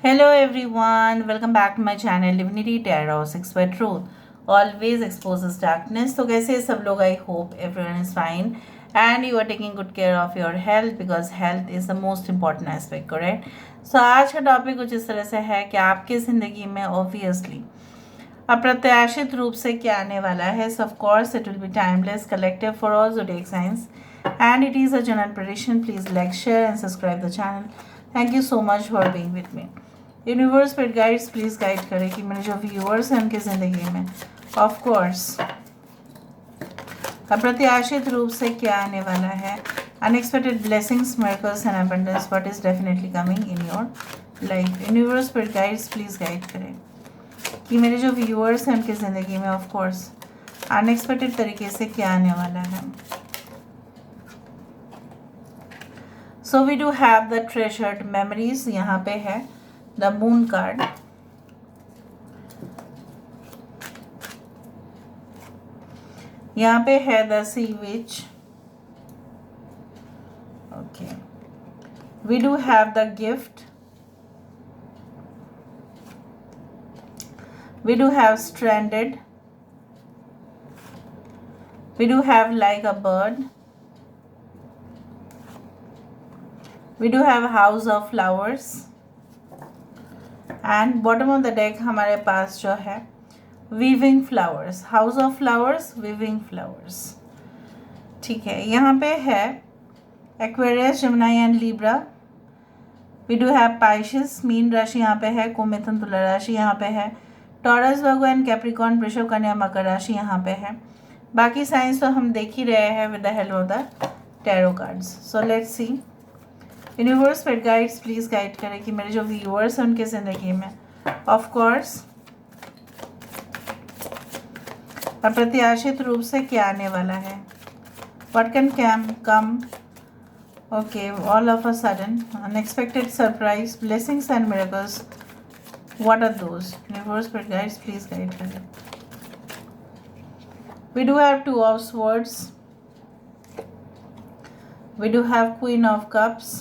Hello everyone, welcome back to my channel Divinity Tarot 6 by Truth. Always exposes darkness. तो कैसे सब लोग? I hope everyone is fine and you are taking good care of your health because health is the most important aspect, correct? So आज का topic कुछ इस तरह से है कि आपकी ज़िंदगी में obviously अप्रत्याशित रूप से क्या आने वाला है. So of course it will be timeless, collective for all zodiac signs and it is a general prediction. Please like, share and subscribe the channel. Thank you so much for being with me. Universe paid guides please guide करें कि मेरे जो viewers हैं उनकी ज़िंदगी में of course अप्रत्याशित रूप से क्या आने वाला है. Unexpected blessings, miracles and abundance what is definitely coming in your life. Universe paid guides please guide करें कि मेरे जो व्यूअर्स हैं उनकी ज़िंदगी में ऑफ कोर्स अनएक्सपेक्टेड तरीके से क्या आने वाला है. So we do have the treasured memories. यहाँ पे है द मून कार्ड. यहाँ पे है the sea witch. Okay, we do have the gift. We do have stranded. We do have like a bird. We do have house of flowers and bottom of the deck हमारे पास जो है weaving flowers. House of flowers, weaving flowers. ठीक है, यहाँ पे है Aquarius, Gemini and Libra. We do have Pisces, मीन राशि यहाँ पे है. कुंभ, मिथुन, तुला राशि यहाँ पे है. टॉरस, वर्गो एंड कैप्रिकॉर्न, वृषभ, कन्या, मकर राशि यहाँ पे है. बाकी साइंस तो हम देख ही रहे हैं with the help of the tarot cards. So let's see. Universe paid guides please guide करें कि मेरे जो व्यूअर्स हैं उनके ज़िंदगी में ऑफ कोर्स अप्रत्याशित रूप से क्या आने वाला है. What can come okay all of a sudden, unexpected surprise, blessings and miracles. What are those? Universe paid guides please guide करें. We do have two of swords. We do have queen of cups.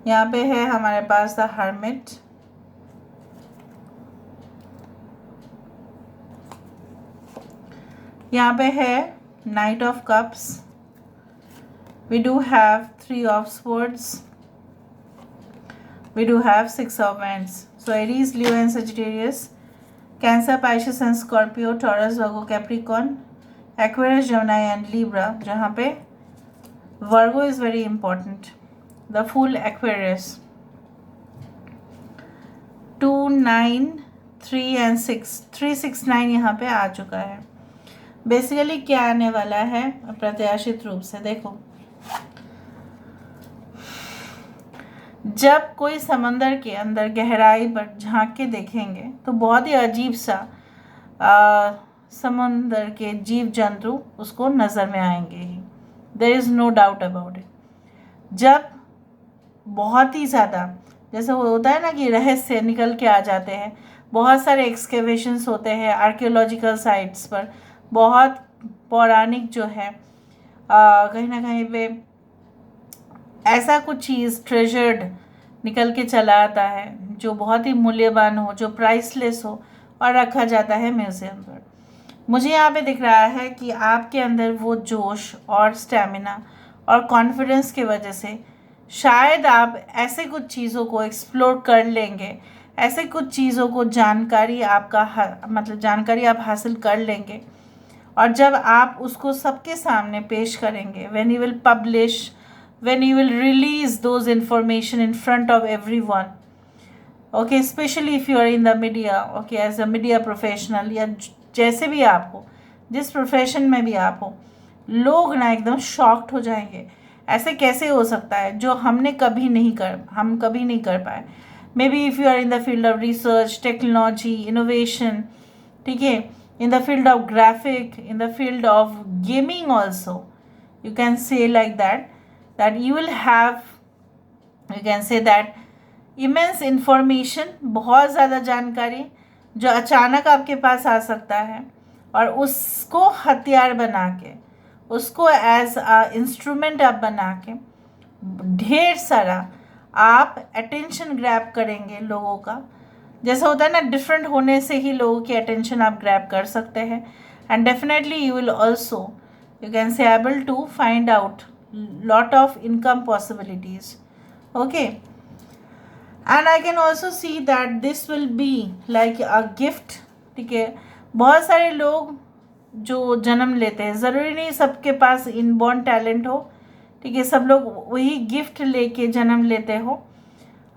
यहाँ पे है हमारे पास the hermit. यहाँ पे है knight of cups. We do have three of swords. We do have six of wands. So Aries, Leo and Sagittarius, Cancer, Pisces and Scorpio, Taurus, Virgo, Capricorn, Aquarius, Gemini and Libra. जहाँ पे Virgo is very important. The full Aquarius. 2, 9, 3 and 6, 3, 6, 9 यहाँ पे आ चुका है. Basically क्या आने वाला है अप्रत्याशित रूप से. देखो, जब कोई समंदर के अंदर गहराई पर झांक के देखेंगे तो बहुत ही अजीब सा समंदर के जीव जंतु उसको नज़र में आएंगे ही. There is no doubt about it. जब बहुत ही ज़्यादा जैसे वो होता है ना कि रहस्य निकल के आ जाते हैं. बहुत सारे एक्सकेवेशंस होते हैं आर्कियोलॉजिकल साइट्स पर. बहुत पौराणिक जो है कहीं ना कहीं पे ऐसा कुछ चीज़ ट्रेजर्ड निकल के चला आता है जो बहुत ही मूल्यवान हो, जो प्राइसलेस हो और रखा जाता है म्यूज़ियम पर. मुझे यहाँ पे दिख रहा है कि आपके अंदर वो जोश और स्टैमिना और कॉन्फिडेंस की वजह से शायद आप ऐसे कुछ चीज़ों को एक्सप्लोर कर लेंगे. ऐसे कुछ चीज़ों को जानकारी जानकारी आप हासिल कर लेंगे. और जब आप उसको सबके सामने पेश करेंगे, when you will publish, when you will release those information in front of everyone, okay, specially if you are in the media, okay, as a media professional या जैसे भी आप हो, जिस प्रोफेशन में भी आप हो, लोग ना एकदम शॉक्ड हो जाएंगे. ऐसे कैसे हो सकता है जो हम कभी नहीं कर पाए. Maybe if you are in the field of research, technology, innovation, ठीक है, in the field of graphic, in the field of gaming also, you can say like that you will have, you can say that immense information, बहुत ज़्यादा जानकारी जो अचानक आपके पास आ सकता है और उसको हथियार बना के, उसको एज अ इंस्ट्रूमेंट आप बना के ढेर सारा आप अटेंशन ग्रैब करेंगे लोगों का। जैसा होता है ना, डिफरेंट होने से ही लोगों की अटेंशन आप ग्रैब कर सकते हैं। And definitely you will also, you can say able to find out lot of income possibilities. Okay, and I can also see that this will be like a gift. ठीक है, बहुत सारे लोग जो जन्म लेते हैं, ज़रूरी नहीं सबके पास इनबॉर्न टैलेंट हो। ठीक है, सब लोग वही गिफ्ट लेके जन्म लेते हो।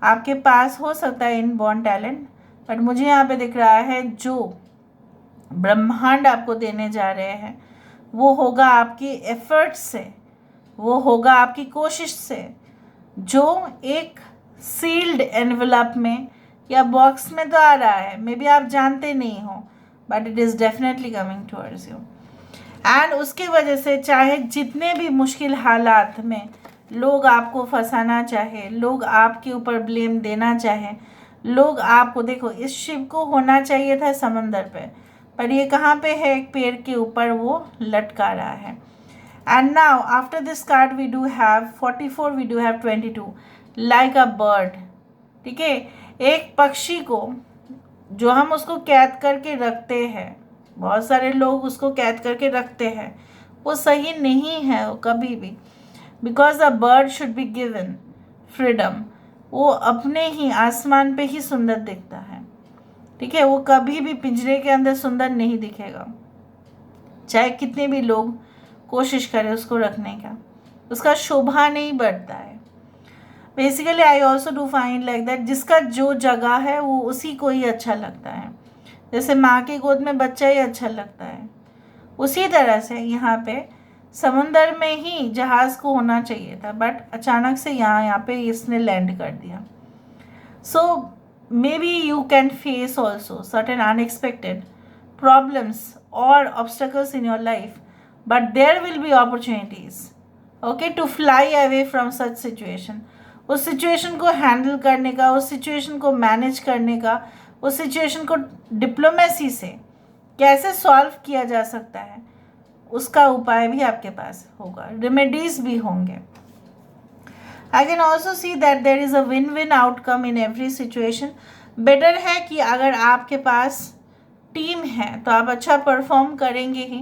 आपके पास हो सकता है इनबॉर्न टैलेंट, बट मुझे यहाँ पे दिख रहा है जो ब्रह्मांड आपको देने जा रहे हैं वो होगा आपकी एफर्ट से, वो होगा आपकी कोशिश से, जो एक सील्ड एनवेलप में या बॉक्स में तो आ रहा है, मे बी आप जानते नहीं हो, but it is definitely coming towards you. And उसकी वजह से चाहे जितने भी मुश्किल हालात में लोग आपको फंसाना चाहे, लोग आपके ऊपर ब्लेम देना चाहे, लोग आपको, देखो इस शिप को होना चाहिए था समंदर पे, पर ये कहाँ पे है, एक पेड़ के ऊपर वो लटका रहा है। And now after this card we do have 44, we do have 22 like a bird. ठीक है, एक पक्षी को जो हम उसको कैद करके रखते हैं, बहुत सारे लोग उसको कैद करके रखते हैं, वो सही नहीं है वो कभी भी, because a bird should be given freedom. वो अपने ही आसमान पे ही सुंदर दिखता है। ठीक है, वो कभी भी पिंजरे के अंदर सुंदर नहीं दिखेगा, चाहे कितने भी लोग कोशिश करें उसको रखने का, उसका शोभा नहीं बढ़ता है। Basically I also do find like that, जिसका जो जगह है वो उसी को ही अच्छा लगता है। जैसे माँ की गोद में बच्चा ही अच्छा लगता है, उसी तरह से यहाँ पे समुंदर में ही जहाज़ को होना चाहिए था, बट अचानक से यहाँ पे इसने लैंड कर दिया। So may be you can face also certain unexpected problems or obstacles in your life, but there will be opportunities, okay, to fly away from such situation। उस सिचुएशन को हैंडल करने का, उस सिचुएशन को manage करने का, उस situation को डिप्लोमेसी से कैसे सॉल्व किया जा सकता है, उसका उपाय भी आपके पास होगा, रेमेडीज भी होंगे। आई can also see that there is a win win outcome in every situation. Better है कि अगर आपके पास टीम है तो आप अच्छा परफॉर्म करेंगे ही,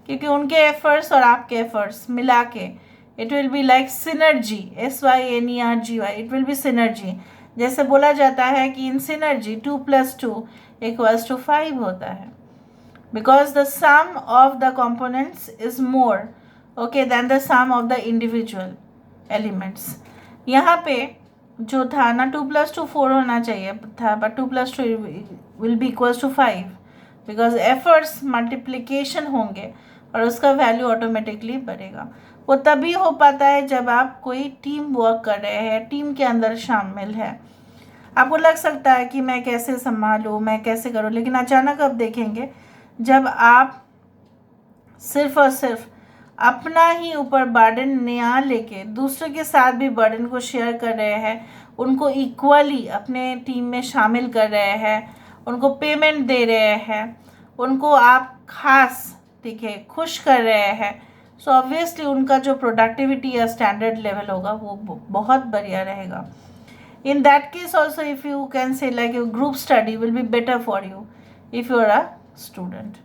क्योंकि उनके एफर्ट्स और आपके एफर्ट्स मिला के it will be like synergy, SYNERGY, it will be synergy. जैसे बोला जाता है कि इन सिनर्जी 2 + 2 = 5 होता है, because the sum of the components is more okay than the sum of the individual elements. यहाँ पे जो था ना 2 + 2 4 होना चाहिए था, but 2 + 2 will be = 5, because efforts multiplication होंगे और उसका वैल्यू ऑटोमेटिकली बढ़ेगा। वो तभी हो पाता है जब आप कोई टीम वर्क कर रहे हैं, टीम के अंदर शामिल है। आपको लग सकता है कि मैं कैसे संभालूँ, मैं कैसे करूँ, लेकिन अचानक आप देखेंगे जब आप सिर्फ और सिर्फ अपना ही ऊपर बर्डन ना लेके दूसरे के साथ भी बर्डन को शेयर कर रहे हैं, उनको इक्वली अपने टीम में शामिल कर रहे हैं, उनको पेमेंट दे रहे हैं, उनको आप खास, ठीक है, खुश कर रहे हैं, सो ऑब्वियसली उनका जो प्रोडक्टिविटी या स्टैंडर्ड लेवल होगा वो बहुत बढ़िया रहेगा। In that case also if you can say like group study will be better for you if you are a student,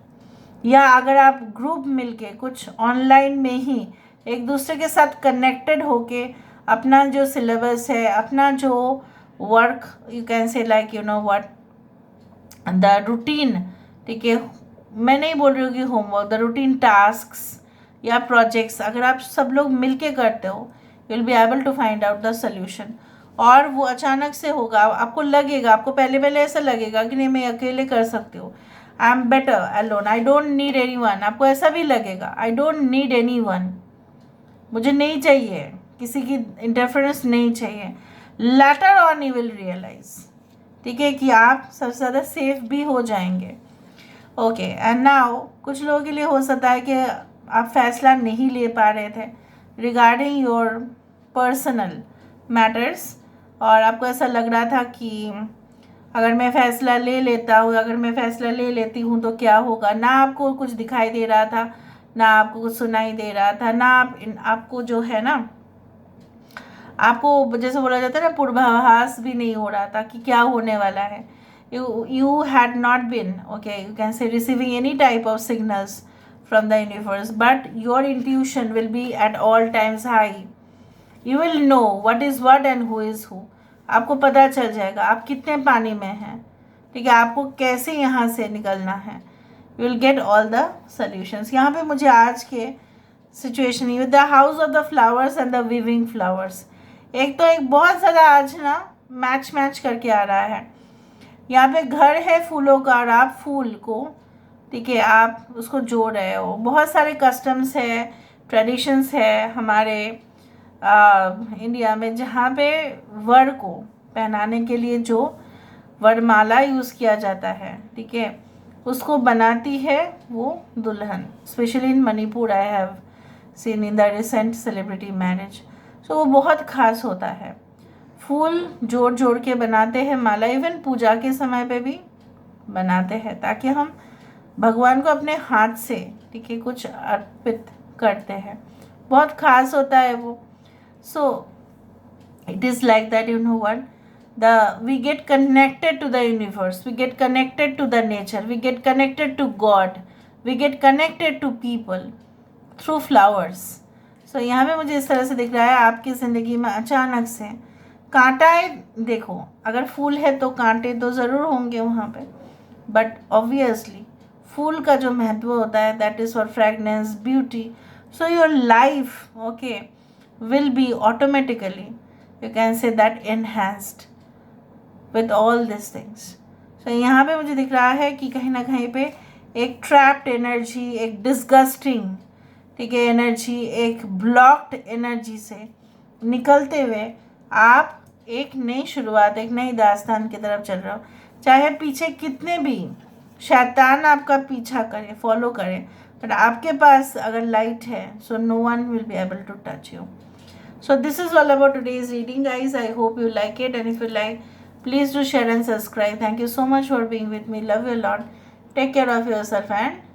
या अगर आप ग्रुप मिलके कुछ ऑनलाइन में ही एक दूसरे के साथ कनेक्टेड होके अपना जो सिलेबस है, अपना जो work, you can say like you know what the routine, ठीक है, मैं नहीं बोल रही हूँ कि होमवर्क, द रूटीन टास्क्स या प्रोजेक्ट्स अगर आप सब लोग मिलके करते हो, you will be able to find out the solution. और वो अचानक से होगा, आपको लगेगा, आपको पहले पहले ऐसा लगेगा कि नहीं मैं अकेले कर सकती हूँ, I am better alone, I don't need anyone. आपको ऐसा भी लगेगा, I don't need anyone, मुझे नहीं चाहिए, किसी की इंटरफेरेंस नहीं चाहिए। Later on you will realise, ठीक है, कि आप सबसे ज़्यादा सेफ भी हो जाएंगे। ओके, एंड नाउ कुछ लोगों के लिए हो सकता है कि आप फैसला नहीं ले पा रहे थे रिगार्डिंग योर पर्सनल मैटर्स, और आपको ऐसा लग रहा था कि अगर मैं फ़ैसला ले लेता हूँ, अगर मैं फ़ैसला ले लेती हूँ तो क्या होगा। ना आपको कुछ दिखाई दे रहा था, ना आपको कुछ सुनाई दे रहा था, ना आपको जो है ना आपको जैसे बोला जाता है ना, पूर्वाभास भी नहीं हो रहा था कि क्या होने वाला है. You had not been, okay, you can say, receiving any type of signals from the universe, but your intuition will be at all times high. You will know what is what and who is who. आपको पता चल जाएगा आप कितने पानी में हैं, ठीक है, आपको कैसे यहाँ से निकलना है. You will get all the solutions. यहाँ पे मुझे आज के situation with the house of the flowers and the weaving flowers, एक तो एक बहुत ज़्यादा आज ना मैच करके आ रहा है. यहाँ पे घर है फूलों का और आप फूल को, ठीक है, आप उसको जोड़ रहे हो. बहुत सारे कस्टम्स है, ट्रेडिशंस है हमारे इंडिया में, जहाँ पे वर को पहनाने के लिए जो वरमाला यूज़ किया जाता है, ठीक है, उसको बनाती है वो दुल्हन. Specially in Manipur I have seen in the recent celebrity marriage. So वो बहुत ख़ास होता है. फूल जोड़ जोड़ के बनाते हैं माला. इवन पूजा के समय पे भी बनाते हैं ताकि हम भगवान को अपने हाथ से, ठीक है, कुछ अर्पित करते हैं. बहुत ख़ास होता है वो. So it is like that, you know what, we get connected to the universe, we get connected to the nature, we get connected to God, we get connected to people through flowers. So यहाँ पे मुझे इस तरह से दिख रहा है आपकी ज़िंदगी में अचानक से कांटाएँ. देखो, अगर फूल है तो कांटे तो ज़रूर होंगे वहाँ पे, बट ऑब्वियसली फूल का जो महत्व होता है, that is for fragrance, beauty. So your life, okay, will be automatically, you can say that, enhanced with all these things. So यहाँ पे मुझे दिख रहा है कि कहीं ना कहीं पे एक ट्रैप्ड एनर्जी, एक डिस्गस्टिंग, ठीक है, एनर्जी, एक ब्लॉक्ड एनर्जी से निकलते हुए आप एक नई शुरुआत, एक नई दास्तान की तरफ चल रहे हो. चाहे पीछे कितने भी शैतान आपका पीछा करे, फॉलो करे, बट आपके पास अगर लाइट है, so no one will be able to touch you. So this is all about today's reading, guys. I hope you like it, and if you like, please do share and subscribe. Thank you so much for being with me. Love you a lot. Take care of yourself and